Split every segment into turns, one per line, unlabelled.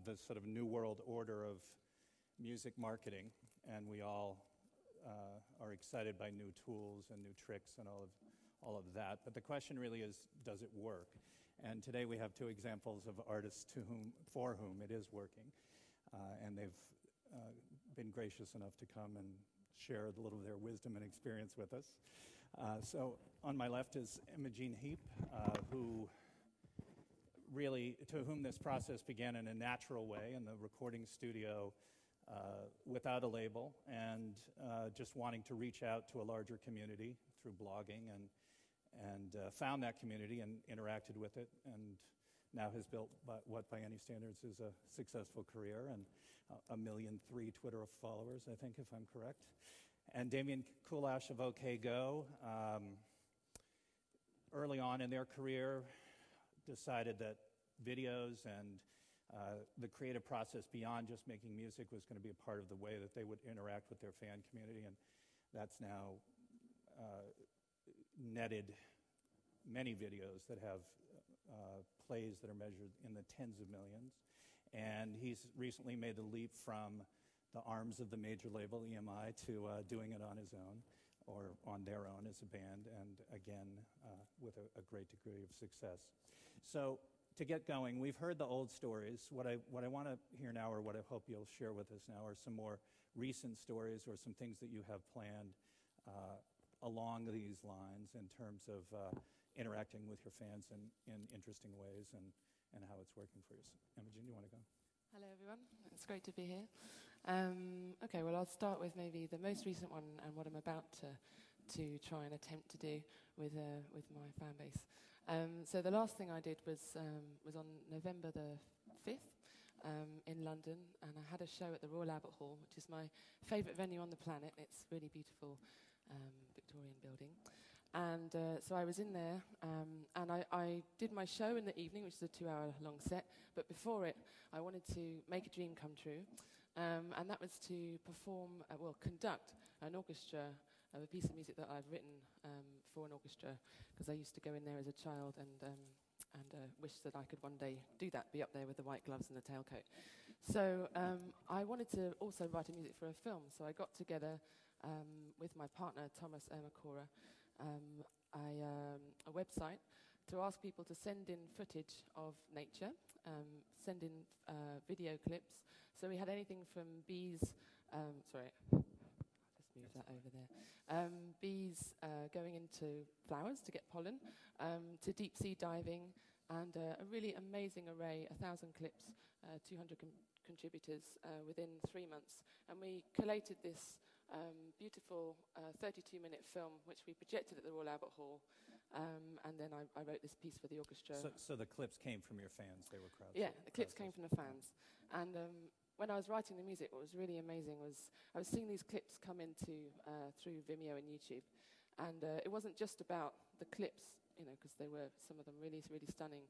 the sort of new world order of music marketing, and we all are excited by new tools and new tricks and all of that. But the question really is, does it work? And today we have two examples of artists for whom it is working, and they've been gracious enough to come and share a little of their wisdom and experience with us. So on my left is Imogen Heap, to whom this process began in a natural way in the recording studio without a label, and just wanting to reach out to a larger community through blogging, and found that community and interacted with it, and now has built what by any standards is a successful career, and 1.3 million Twitter followers, I think, if I'm correct. And Damian Kulash of OK Go, early on in their career, decided that videos and the creative process beyond just making music was going to be a part of the way that they would interact with their fan community, and that's now netted many videos that have plays that are measured in the tens of millions. And he's recently made the leap from the arms of the major label, EMI, to doing it on his own, or on their own as a band, and again, with a great degree of success. So to get going, we've heard the old stories. What I want to hear now, or what I hope you'll share with us now, are some more recent stories or some things that you have planned along these lines in terms of interacting with your fans in interesting ways, and how it's working for you. Imogen, you want to go?
Hello, everyone. It's great to be here. Okay, well, I'll start with maybe the most recent one and what I'm about to try and attempt to do with my fan base. So the last thing I did was on November the 5th in London, and I had a show at the Royal Albert Hall, which is my favourite venue on the planet. It's a really beautiful Victorian building. And so I was in there, and I did my show in the evening, which is a 2-hour-long set. But before it, I wanted to make a dream come true, and that was to conduct an orchestra of a piece of music that I've written for an orchestra, because I used to go in there as a child and wish that I could one day do that, be up there with the white gloves and the tailcoat. So I wanted to also write a music for a film, so I got together with my partner, Thomas Ermakora, a website to ask people to send in footage of nature, send in video clips. So we had anything from bees, I'll just move that over there, bees going into flowers to get pollen, to deep sea diving, and a really amazing array, 1,000 clips, 200 contributors within 3 months. And we collated this beautiful 32-minute film, which we projected at the Royal Albert Hall, and then I wrote this piece for the orchestra.
So the clips came from your fans? They were crowdsourced?
Yeah, the clips came from the fans. And when I was writing the music, what was really amazing was I was seeing these clips come into through Vimeo and YouTube, and it wasn't just about the clips, because they were, some of them, really, really stunning.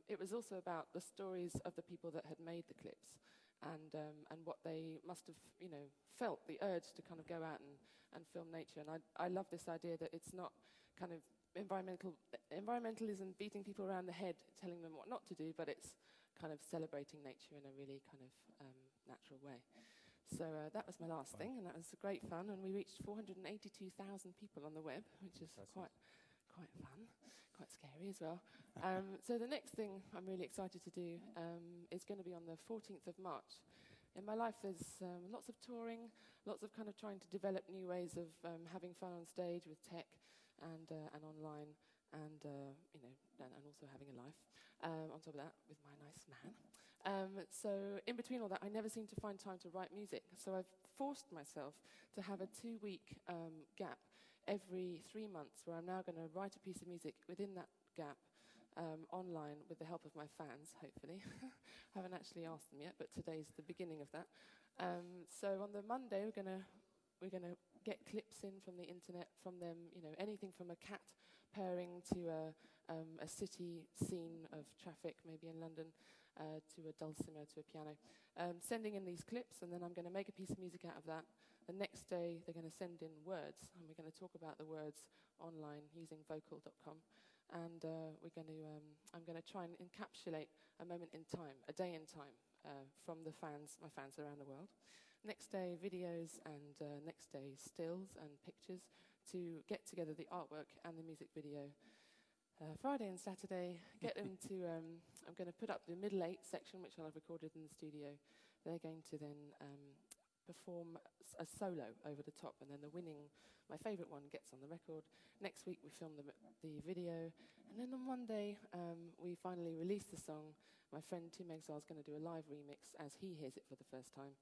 It was also about the stories of the people that had made the clips, and what they must have, felt the urge to kind of go out and film nature. And I love this idea that it's not kind of environmentalism beating people around the head, telling them what not to do, but it's kind of celebrating nature in a really kind of natural way. So that was my last thing, and that was great fun. And we reached 482,000 people on the web, which is quite fun, quite scary as well. So the next thing I'm really excited to do is going to be on the 14th of March. In my life, there's lots of touring, lots of kind of trying to develop new ways of having fun on stage with tech and online, and also having a life on top of that with my nice man. So in between all that, I never seem to find time to write music. So I've forced myself to have a 2-week gap every 3 months, where I'm now going to write a piece of music within that gap, online with the help of my fans, hopefully. Haven't actually asked them yet, but today's the beginning of that. So on the Monday, we're gonna get clips in from the internet, from them, anything from a cat purring to a city scene of traffic, maybe in London, to a dulcimer, to a piano. Sending in these clips, and then I'm going to make a piece of music out of that. The next day, they're going to send in words, and we're going to talk about the words online using vocal.com. And I'm going to try and encapsulate a moment in time, a day in time, from the fans, my fans around the world. Next day, videos, and next day, stills and pictures to get together the artwork and the music video. Friday and Saturday, get them to, I'm going to put up the middle 8 section, which I'll have recorded in the studio. They're going to then perform a solo over the top, and then the winning, my favourite one, gets on the record. Next week, we film the video, and then on one day, we finally release the song. My friend Tim Exile is going to do a live remix as he hears it for the first time.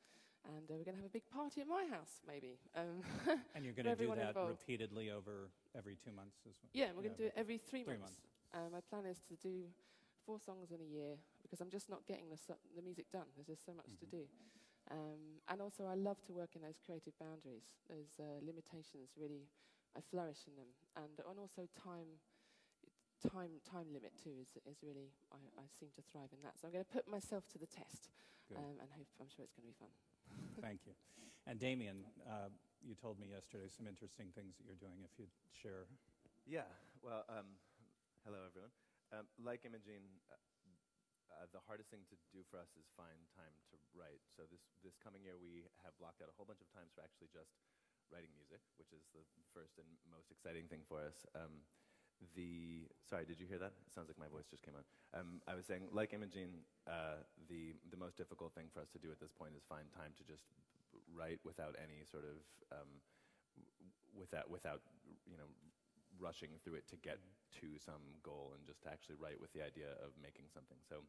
And we're going to have a big party at my house, maybe.
And you're going to do that
involved.
repeatedly over every 2 months as well?
Yeah, we're going to do it every 3
3
months. My plan is to do 4 songs in a year, because I'm just not getting the music done. There's just so much to do. And also, I love to work in those creative boundaries. Those limitations, really, I flourish in them. And also time limit, too, is really, I seem to thrive in that. So I'm going to put myself to the test, and I'm sure it's going to be fun.
Thank you. And Damian, you told me yesterday some interesting things that you're doing, if you'd share.
Yeah, well, hello everyone. Like Imogen, the hardest thing to do for us is find time to write. So this coming year we have blocked out a whole bunch of times for actually just writing music, which is the first and most exciting thing for us. Sorry, did you hear that? It sounds like my voice just came on. I was saying, like Imogen, the most difficult thing for us to do at this point is find time to just write without any sort of, without rushing through it to get to some goal, and just to actually write with the idea of making something. So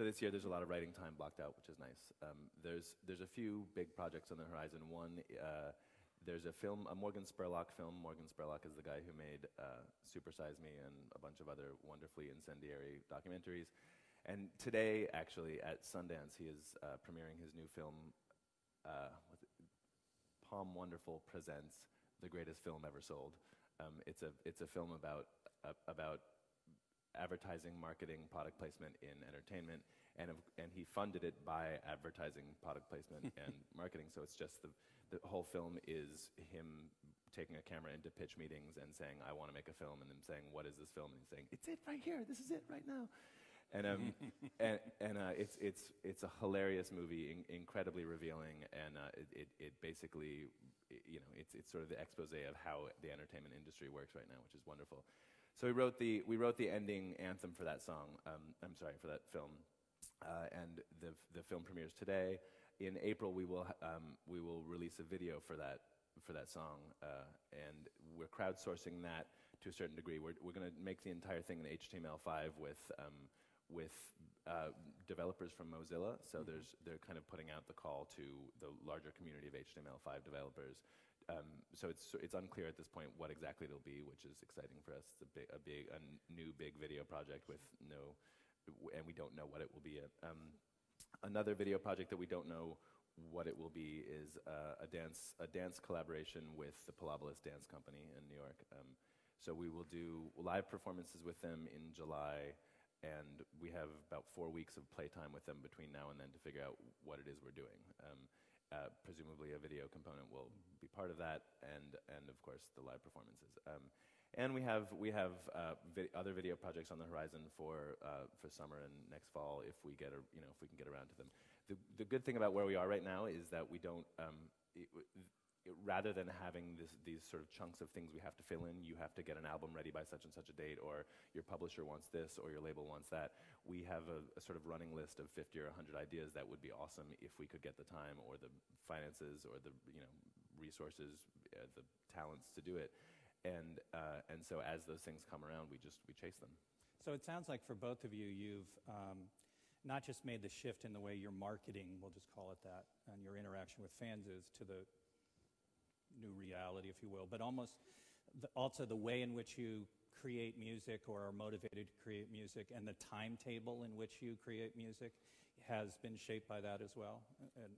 this year there's a lot of writing time blocked out, which is nice. There's a few big projects on the horizon. One, there's a film, a Morgan Spurlock film. Morgan Spurlock is the guy who made Super Size Me and a bunch of other wonderfully incendiary documentaries. And today, actually, at Sundance, he is premiering his new film, Palm Wonderful Presents The Greatest Film Ever Sold. It's a film about advertising, marketing, product placement in entertainment, and he funded it by advertising, product placement, and marketing. So it's just the whole film is him taking a camera into pitch meetings and saying, I want to make a film, and then saying, what is this film? And he's saying, it's it right here, this is it right now. And it's a hilarious movie, incredibly revealing, and it basically, it's sort of the expose of how the entertainment industry works right now, which is wonderful. So we wrote the ending anthem for that song. For that film, and the film premieres today. In April, we will release a video for that song, and we're crowdsourcing that to a certain degree. We're going to make the entire thing in HTML5 with developers from Mozilla. So they're kind of putting out the call to the larger community of HTML5 developers. So it's unclear at this point what exactly it'll be, which is exciting for us. It's a new big video project and we don't know what it will be. Another video project that we don't know what it will be is a dance collaboration with the Palabolas Dance Company in New York. So we will do live performances with them in July, and we have about 4 weeks of playtime with them between now and then to figure out what it is we're doing. Presumably a video component will be part of that, and of course the live performances. And we have other video projects on the horizon for summer and next fall if we can get around to them. The good thing about where we are right now is that we don't. Rather than having these sort of chunks of things we have to fill in, you have to get an album ready by such and such a date, or your publisher wants this, or your label wants that. We have a sort of running list of 50 or 100 ideas that would be awesome if we could get the time or the finances or the resources, the talents to do it. And so as those things come around, we chase them.
So it sounds like for both of you, you've not just made the shift in the way you're marketing, we'll just call it that, and your interaction with fans is to the new reality, if you will, but also the way in which you create music or are motivated to create music, and the timetable in which you create music has been shaped by that as well. And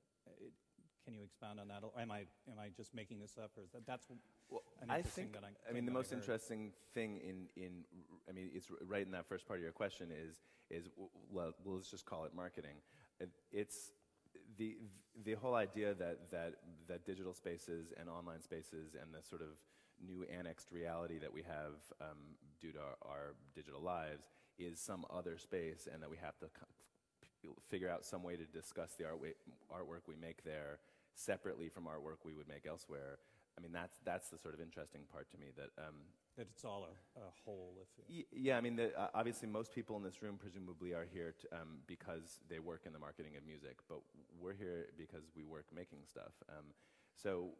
can you expound on that? Or am I just making this up, or is that's an interesting that I mean,
the most interesting thing it's right in that first part of your question is well, let's just call it marketing. It's the whole idea that digital spaces and online spaces and the sort of new annexed reality that we have due to our digital lives is some other space, and that we have to figure out some way to discuss the artwork we make there separately from artwork we would make elsewhere. I mean, that's the sort of interesting part to me, that
it's all a whole.
Yeah, I mean, obviously most people in this room presumably are here because they work in the marketing of music, but we're here because we work making stuff. So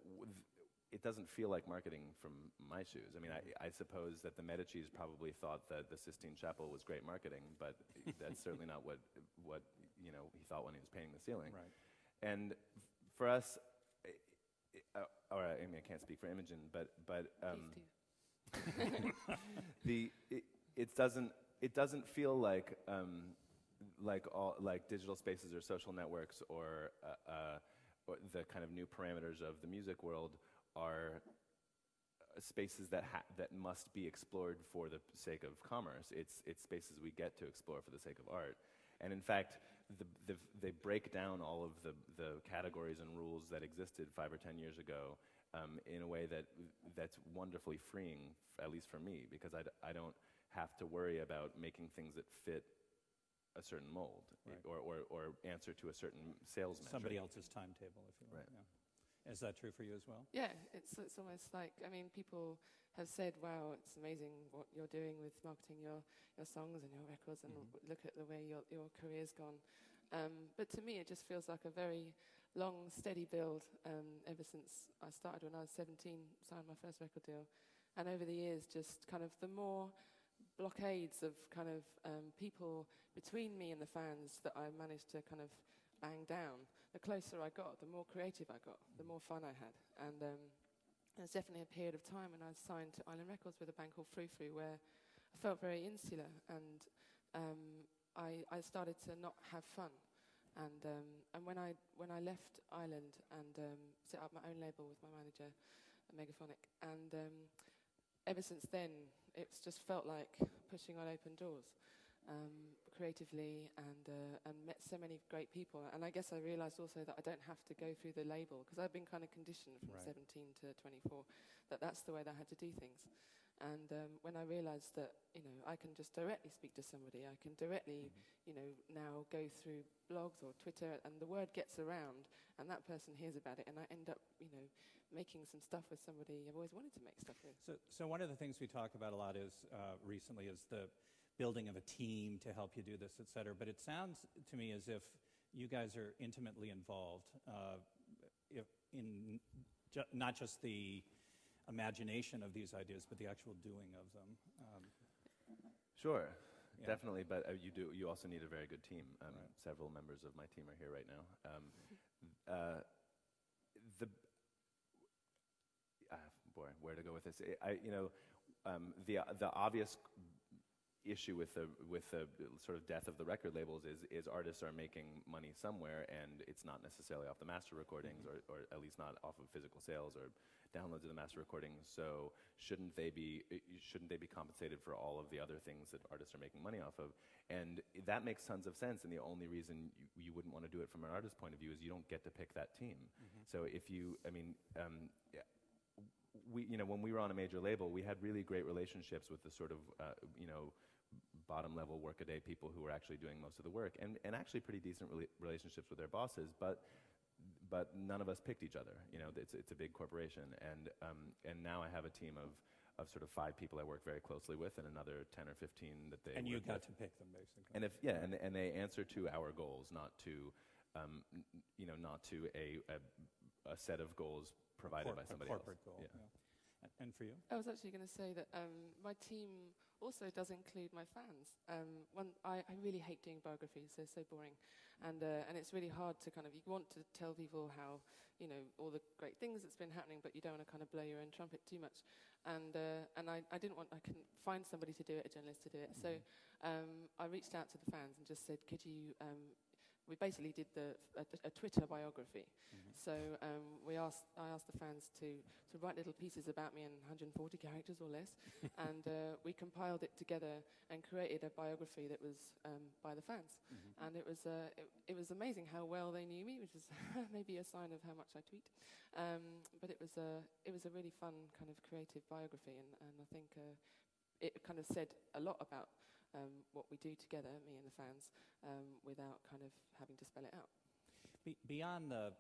it doesn't feel like marketing from my shoes. I mean, I suppose that the Medicis probably thought that the Sistine Chapel was great marketing, but that's certainly not what he thought when he was painting the ceiling.
Right.
And for us, I mean, I can't speak for Imogen, but it doesn't feel like digital spaces or social networks or the kind of new parameters of the music world are spaces that must be explored for the sake of commerce. It's spaces we get to explore for the sake of art. And in fact, they break down all of the categories and rules that existed 5 or 10 years ago in a way that's wonderfully freeing, at least for me, because I don't have to worry about making things that fit a certain mold, right, or answer to a certain sales metric.
Somebody else's timetable, if you will.
Right.
Yeah. Is that true for you as well?
Yeah, it's almost like, I mean, people have said, wow, it's amazing what you're doing with marketing your songs and your records, and look at the way your career's gone. But to me, it just feels like a very long, steady build ever since I started when I was 17, signed my first record deal. And over the years, just kind of the more blockades of kind of people between me and the fans that I managed to kind of bang down, the closer I got, the more creative I got, the more fun I had. And there's definitely a period of time when I was signed to Island Records with a band called Frou Frou, where I felt very insular, and I started to not have fun. And when I left Ireland and set up my own label with my manager, Megaphonic, and ever since then, it's just felt like pushing on open doors. Creatively, and met so many great people. And I guess I realized also that I don't have to go through the label, because I've been kind of conditioned from
right.
17 to 24 that that's the way that I had to do things. And when I realized that, I can just directly speak to somebody, I can directly, now go through blogs or Twitter, and the word gets around, and that person hears about it, and I end up, making some stuff with somebody I've always wanted to make stuff with.
So one of the things we talk about a lot is recently is the building of a team to help you do this, et cetera. But it sounds to me as if you guys are intimately involved in not just the imagination of these ideas, but the actual doing of them.
Sure,
yeah.
definitely. But you also need a very good team.
Right.
Several members of my team are here right now. Where to go with this? The obvious issue with the sort of death of the record labels is artists are making money somewhere, and it's not necessarily off the master recordings, or at least not off of physical sales or downloads of the master recordings. So shouldn't they be compensated for all of the other things that artists are making money off of? And that makes tons of sense. And the only reason you wouldn't want to do it from an artist's point of view is you don't get to pick that team. So if you, when we were on a major label, we had really great relationships with the sort of bottom-level workaday people who were actually doing most of the work, and actually pretty decent relationships with their bosses, but none of us picked each other. It's a big corporation, and now I have a team of sort of 5 people I work very closely with, and another 10 or 15 that they. And
you got to pick them, basically.
And and they answer to our goals, not to a set of goals provided by somebody else.
A corporate goal. Yeah. And for you?
I was actually going to say that my team also does include my fans. I really hate doing biographies; they're so boring, and it's really hard to kind of. You want to tell people how all the great things that's been happening, but you don't want to kind of blow your own trumpet too much. And I couldn't find somebody to do it, a journalist to do it. So I reached out to the fans and just said, could you? We basically did a Twitter biography. So I asked the fans to write little pieces about me in 140 characters or less, and we compiled it together and created a biography that was by the fans. And it was amazing how well they knew me, which is maybe a sign of how much I tweet. But it was a really fun kind of creative biography, and I think it kind of said a lot about what we do together, me and the fans, without kind of having to spell it out.
Beyond the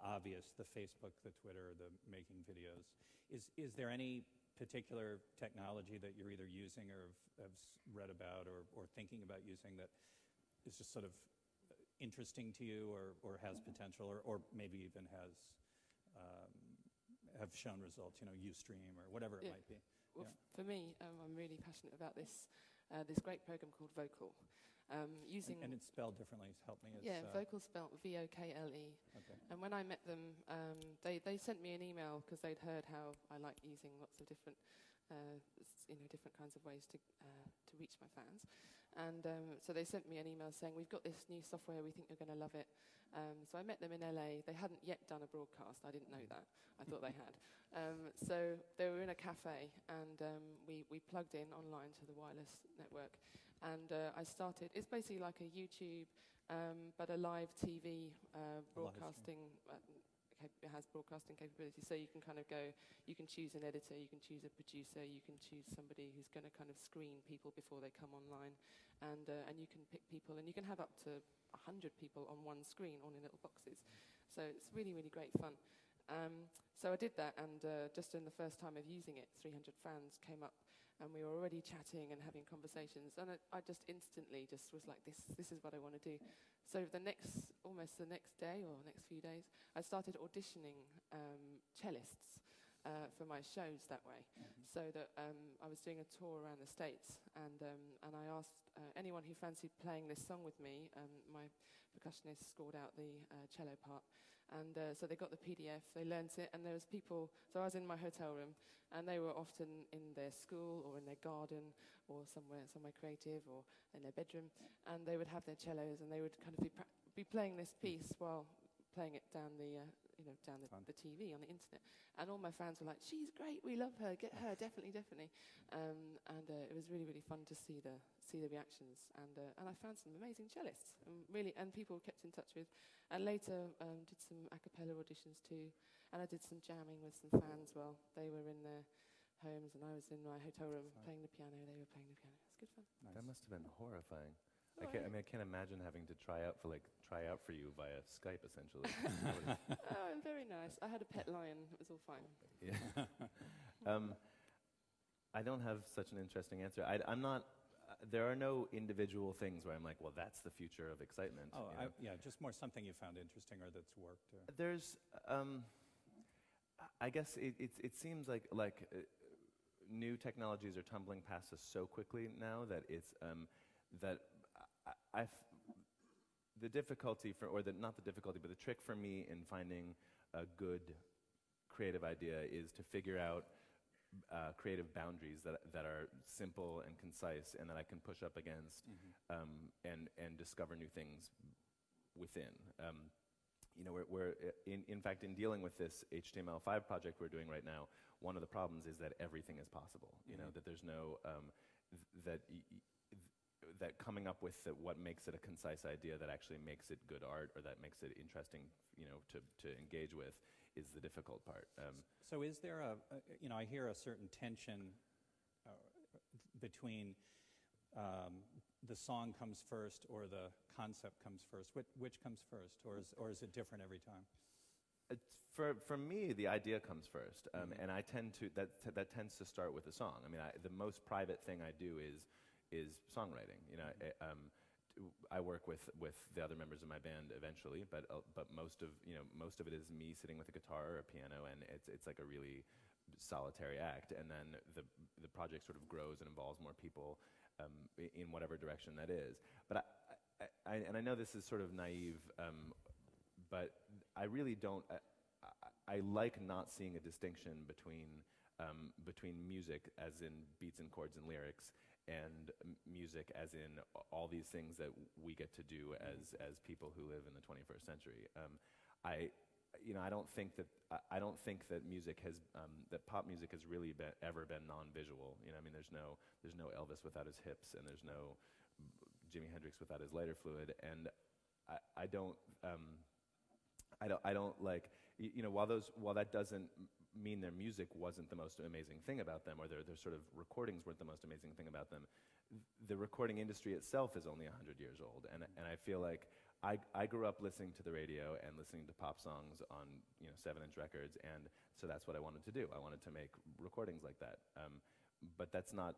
obvious, the Facebook, the Twitter, the making videos, is there any particular technology that you're either using or have read about or thinking about using that is just sort of interesting to you or has potential or maybe even have shown results, Ustream or whatever it might be?
Well, for me, I'm really passionate about this great program called Vocal.
And it's spelled differently. Help me.
Vocal spelled Vokle.
Okay.
And when I met them, they sent me an email because they'd heard how I like using lots of different, different kinds of ways to reach my fans. And so they sent me an email saying, we've got this new software, we think you're going to love it. So I met them in LA. They hadn't yet done a broadcast. I didn't know that. I thought they had. So they were in a cafe, and we plugged in online to the wireless network. And I started, it's basically like a YouTube, but a live TV broadcasting. It has broadcasting capability, so you can kind of go, you can choose an editor, you can choose a producer, you can choose somebody who's going to kind of screen people before they come online, and you can pick people, and you can have up to 100 people on one screen, all in little boxes. So it's really, really great fun. So I did that, and just in the first time of using it, 300 fans came up, and we were already chatting and having conversations, and I just instantly just was like, this is what I want to do. So almost the next day or next few days, I started auditioning cellists for my shows that way. Mm-hmm. So that I was doing a tour around the States, and I asked anyone who fancied playing this song with me. My percussionist scored out the cello part, and so they got the PDF, they learnt it, and there was people. So I was in my hotel room, and they were often in their school or in their garden or somewhere creative or in their bedroom, and they would have their cellos, and they would kind of be playing this piece while playing it down the TV on the internet. And all my fans were like, she's great, we love her, get her, definitely. And it was really, really fun to see the reactions. And I found some amazing cellists, and people kept in touch with. And later did some a cappella auditions too. And I did some jamming with some fans while they were in their homes and I was in my hotel room playing the piano, they were playing the piano. It's good fun.
Nice. That must have been horrifying. I can't imagine having to try out for you via Skype, essentially.
Oh, very nice. I had a pet lion. It was all fine.
Yeah. I don't have such an interesting answer. I'm not. There are no individual things where I'm like, well, that's the future of excitement.
Oh, just more something you found interesting or that's worked.
There's, I guess it seems like new technologies are tumbling past us so quickly now that it's that the difficulty not the difficulty, but the trick for me in finding a good creative idea is to figure out creative boundaries that are simple and concise and that I can push up against, and discover new things within. We're in fact, in dealing with this HTML5 project we're doing right now, one of the problems is that everything is possible. That there's no that coming up with what makes it a concise idea that actually makes it good art or that makes it interesting, to engage with, is the difficult part.
So is there I hear a certain tension between the song comes first or the concept comes first. Which comes first, or is it different every time?
For me, the idea comes first, and I tend to that tends to start with the song. I mean, the most private thing I do is songwriting. I work with the other members of my band eventually, but most of it is me sitting with a guitar or a piano, and it's like a really solitary act. And then the project sort of grows and involves more people in whatever direction that is. But I know this is sort of naive, but I really don't. I like not seeing a distinction between music, as in beats and chords and lyrics, and music as in all these things that we get to do as people who live in the 21st century. I don't think that music has that pop music has really ever been non-visual. I mean, there's no Elvis without his hips, and there's no Jimi Hendrix without his lighter fluid, and I don't like. while that doesn't mean their music wasn't the most amazing thing about them, or their sort of recordings weren't the most amazing thing about them, the recording industry itself is only 100 years old, and I feel like I grew up listening to the radio and listening to pop songs on 7-inch records, and so that's what I wanted to do. I wanted to make recordings like that, but that's not.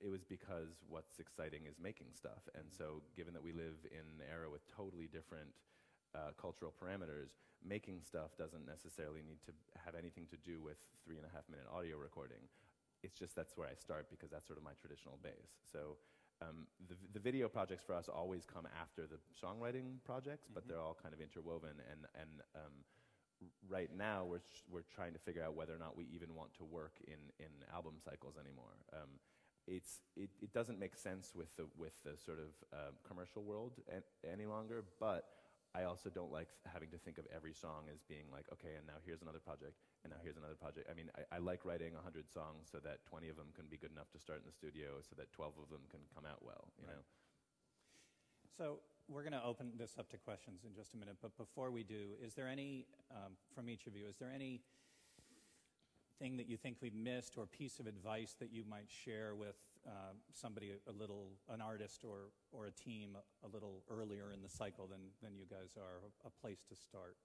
It was because what's exciting is making stuff, and so given that we live in an era with totally different cultural parameters, making stuff doesn't necessarily need to have anything to do with 3.5-minute audio recording. It's just that's where I start because that's sort of my traditional base. So the video projects for us always come after the songwriting projects, but they're all kind of interwoven. And right now we're trying to figure out whether or not we even want to work in album cycles anymore. It doesn't make sense with the sort of commercial world any longer, but I also don't like having to think of every song as being like, okay, and now here's another project, and now here's another project. I mean, I like writing 100 songs so that 20 of them can be good enough to start in the studio, so that 12 of them can come out well, you know?
So we're going to open this up to questions in just a minute, but before we do, is there any, from each of you, is there any thing that you think we've missed or piece of advice that you might share with somebody an artist or a team a little earlier in the cycle than you guys are, a place to start?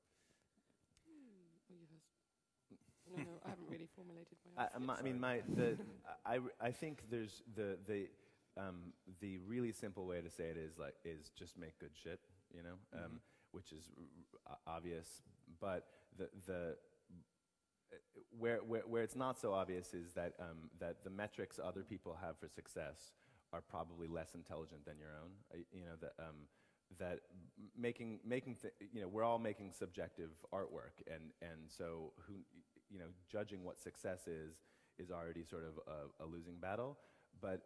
No, I haven't really formulated my answer.
I think there's the really simple way to say it is just make good shit, which is obvious, but where it's not so obvious is that the metrics other people have for success are probably less intelligent than your own. That we're all making subjective artwork, and so judging what success is already sort of a losing battle. But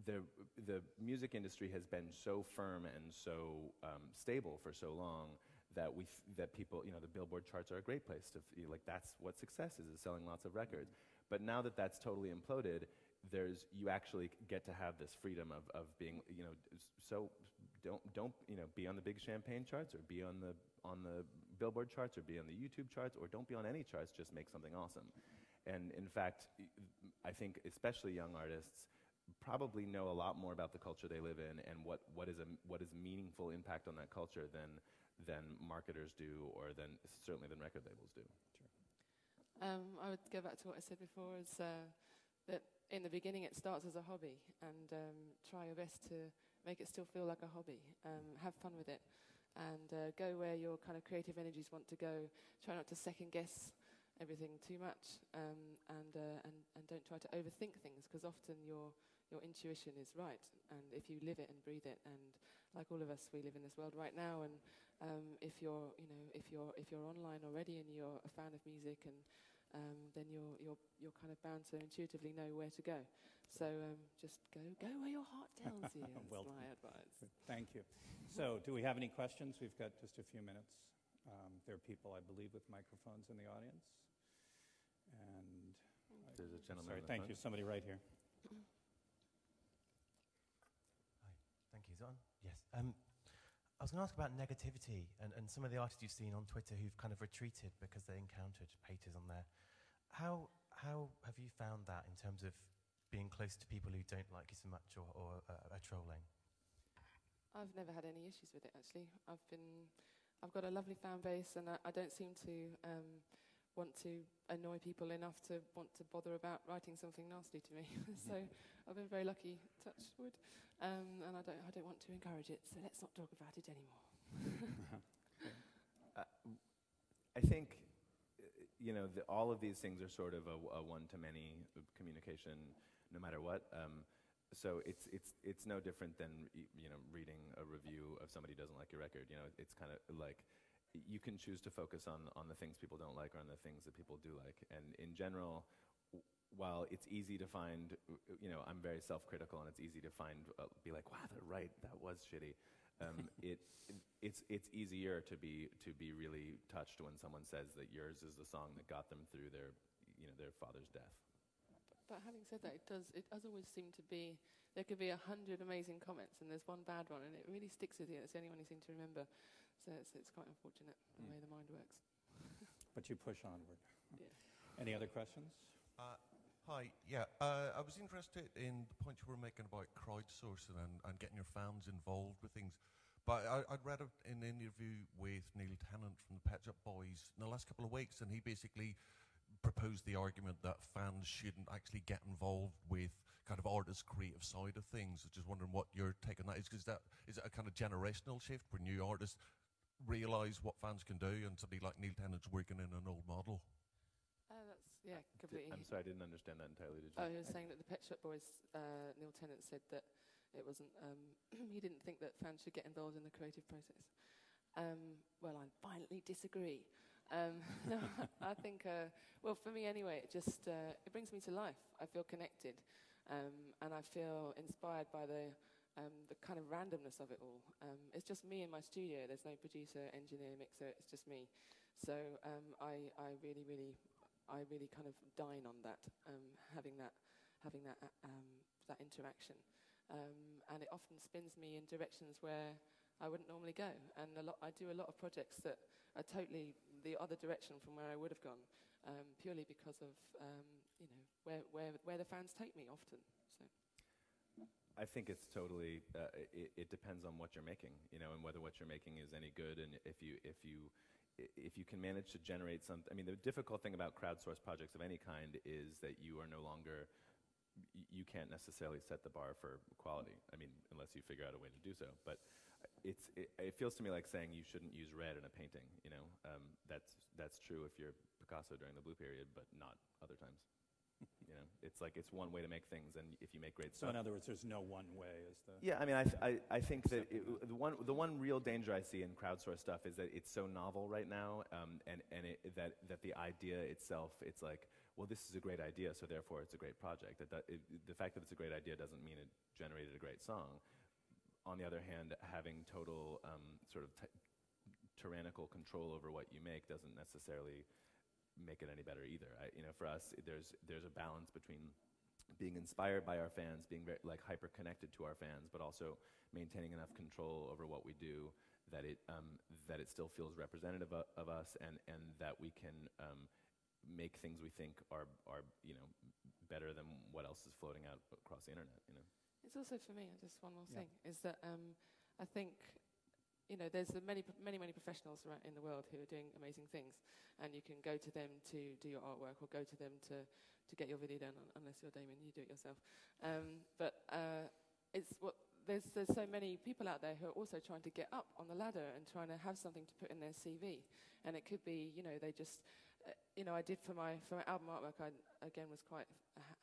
the music industry has been so firm and so stable for so long that people, the Billboard charts are a great place to that's what success is selling lots of records. But now that that's totally imploded, you actually get to have this freedom of being, so don't be on the big champagne charts, or be on the Billboard charts, or be on the YouTube charts, or don't be on any charts. Just make something awesome. And in fact, I think especially young artists probably know a lot more about the culture they live in and what is meaningful impact on that culture than marketers do, or certainly than record labels do.
Sure. I would go back to what I said before, is that in the beginning it starts as a hobby, and try your best to make it still feel like a hobby. Have fun with it, and go where your kind of creative energies want to go. Try not to second guess everything too much, and don't try to overthink things, because often your intuition is right, and if you live it and breathe it, and like all of us, we live in this world right now, and if you're online already and you're a fan of music, and then you're kind of bound to intuitively know where to go. So just go where your heart tells you. That's
Well,
my advice.
Thank you. So do we have any questions? We've got just a few minutes. There are people, I believe, with microphones in the audience. And
there's a gentleman.
Sorry, thank you. Somebody right here.
Hi, thank you. Is it on? Yes. I was going to ask about negativity and some of the artists you've seen on Twitter who've kind of retreated because they encountered haters on there. How have you found that in terms of being close to people who don't like you so much or are trolling?
I've never had any issues with it, actually. I've got a lovely fan base, and I don't seem to want to annoy people enough to want to bother about writing something nasty to me. So I've been very lucky, touch wood, and I don't want to encourage it. So let's not talk about it anymore.
I think all of these things are sort of a one-to-many communication, no matter what. So it's no different than reading a review of somebody who doesn't like your record. It's kind of like you can choose to focus on the things people don't like or on the things that people do like. And in general, while it's easy to find, I'm very self-critical, and it's easy to be like, wow, they're right, that was shitty. It's easier to be really touched when someone says that yours is the song that got them through their father's death.
But having said that, it does always seem to be, there could be 100 amazing comments and there's one bad one, and it really sticks with you. It's the only one you seem to remember. So it's quite unfortunate the way the mind works.
but you push onward.
Yeah.
Any other questions?
Hi, yeah. I was interested in the point you were making about crowdsourcing and getting your fans involved with things. But I'd read an interview with Neil Tennant from the Pet Shop Boys in the last couple of weeks, and he basically proposed the argument that fans shouldn't actually get involved with kind of artist creative side of things. I was just wondering what your take on that is. Is it a kind of generational shift where new artists realise what fans can do, and somebody like Neil Tennant's working in an old model?
Yeah, completely.
I'm sorry, I didn't understand that entirely. Did you?
Oh, he was saying that the Pet Shop Boys, Neil Tennant said that it wasn't, he didn't think that fans should get involved in the creative process. Well, I violently disagree. No, I think, well, for me anyway, it just, it brings me to life. I feel connected, and I feel inspired by the kind of randomness of it all. It's just me in my studio. There's no producer, engineer, mixer. It's just me. So I really kind of dine on that, having that interaction, and it often spins me in directions where I wouldn't normally go. And I do a lot of projects that are totally the other direction from where I would have gone, purely because of where the fans take me often. So.
I think it's totally. It depends on what you're making, and whether what you're making is any good, and if you can manage to generate some. I mean, the difficult thing about crowdsourced projects of any kind is that you are no longer. You can't necessarily set the bar for quality. I mean, unless you figure out a way to do so. But it feels to me like saying you shouldn't use red in a painting. That's true if you're Picasso during the Blue Period, but not other times. It's like it's one way to make things, and if you make great stuff.
So in other words, there's no one way, is the.
Yeah, I mean, I think that the one real danger I see in crowdsourced stuff is that it's so novel right now, and that the idea itself, it's like, well, this is a great idea, so therefore it's a great project. The fact that it's a great idea doesn't mean it generated a great song. On the other hand, having total sort of tyrannical control over what you make doesn't necessarily make it any better either. For us, there's a balance between being inspired by our fans, being very, hyper connected to our fans, but also maintaining enough control over what we do that it still feels representative of us, and that we can make things we think are better than what else is floating out across the internet.
It's also for me. Just one more thing is that I think. There's many professionals right in the world who are doing amazing things, and you can go to them to do your artwork or go to them to get your video done. Unless you're Damian, you do it yourself. There's so many people out there who are also trying to get up on the ladder and trying to have something to put in their CV. And it could be, they just, I did for my album artwork. I again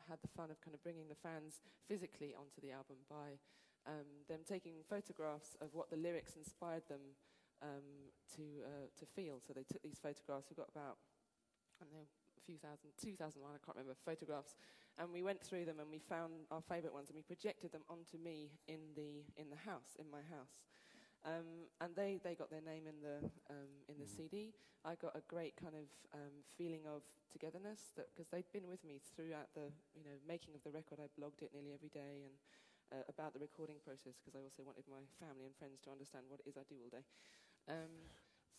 had the fun of kind of bringing the fans physically onto the album by. Them taking photographs of what the lyrics inspired them to feel. So they took these photographs. We've got about, I don't know, a few thousand, 2,000, I can't remember, photographs. And we went through them and we found our favourite ones and we projected them onto me in my house. And they got their name in the CD. I got a great kind of feeling of togetherness because they'd been with me throughout the making of the record. I blogged it nearly every day and about the recording process because I also wanted my family and friends to understand what it is I do all day.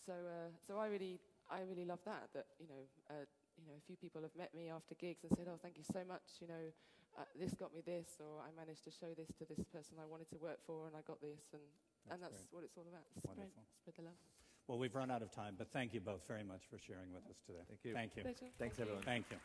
So I really love that a few people have met me after gigs and said, "Oh, thank you so much. This got me this, or I managed to show this to this person I wanted to work for, and I got this." And that's what it's all about. Spread the love.
Well, we've run out of time, but thank you both very much for sharing with us today.
Thank you.
Thank you.
Pleasure.
Thanks, everyone.
Thank you.